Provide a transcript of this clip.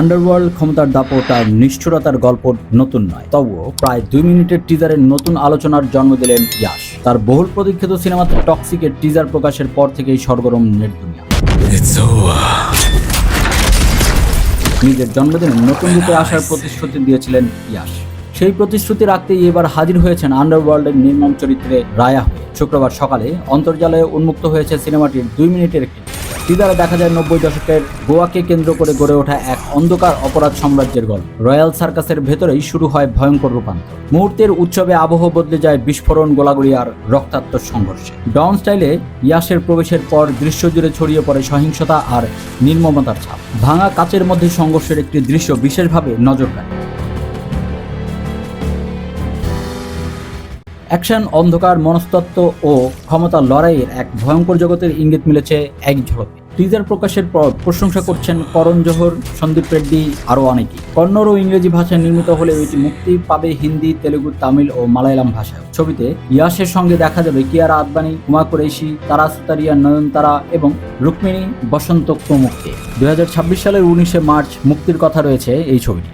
Underworld ক্ষমতার দাপট আর নিষ্ঠুরতার গল্প নতুন নয়, তবুও প্রায় 2 মিনিটের টিজারের নতুন আলোচনার জন্ম দিলেন ইয়াশ। তার বহুল প্রতীক্ষিত সিনেমা টক্সিকের টিজার প্রকাশের পর থেকেই সরগরম নেট দুনিয়া। নিজের জন্মদিনে নতুন রূপে আসার প্রতিশ্রুতি দিয়েছিলেন ইয়াশ। সেই প্রতিশ্রুতি রাখতেই এবার হাজির হয়েছেন আন্ডারওয়ার্ল্ডের নির্মম চরিত্রে রায়া হয়ে। শুক্রবার সকালে অন্তর্জালে উন্মুক্ত হয়েছে সিনেমাটির 2 মিনিটের একটি টিজারে দেখা যায় 90 দশকের গোয়াকে কেন্দ্র করে গড়ে ওঠা এক অন্ধকার অপরাধ সাম্রাজ্যের গল্প। রয়্যাল সার্কাসের ভেতরেই শুরু হয় ভয়ঙ্কর রূপান্তর। মুহূর্তের উৎসবে আবহ বদলে যায় বিস্ফোরণ, গোলাগুলি আর রক্তাক্ত সংঘর্ষে। ডন স্টাইলে ইয়াশের প্রবেশের পর দৃশ্য জুড়ে ছড়িয়ে পড়ে সহিংসতা আর নির্মমতার ছাপ। ভাঙা কাচের মধ্যে সংঘর্ষের একটি দৃশ্য বিশেষভাবে নজর কাড়ে। অ্যাকশন, অন্ধকার, মনস্তত্ত্ব ও ক্ষমতার লড়াইয়ের এক ভয়ঙ্কর জগতের ইঙ্গিত মিলেছে এক ঝলকে। টিজার প্রকাশের পর প্রশংসা করছেন করণ জোহর, সন্দীপ রেড্ডি আরও অনেকেই। কন্নড় ও ইংরেজি ভাষায় নির্মিত হলেও এটি মুক্তি পাবে হিন্দি, তেলুগু, তামিল ও মালায়ালাম ভাষায়। ছবিতে ইয়াশের সঙ্গে দেখা যাবে কিয়ারা আদবানি, হুমা কুরেশি, তারা সুতারিয়া, নয়নতারা এবং রুক্মিণী বসন্ত প্রমুখকে। 2026 সালের 19শে মার্চ মুক্তির কথা রয়েছে এই ছবিটি।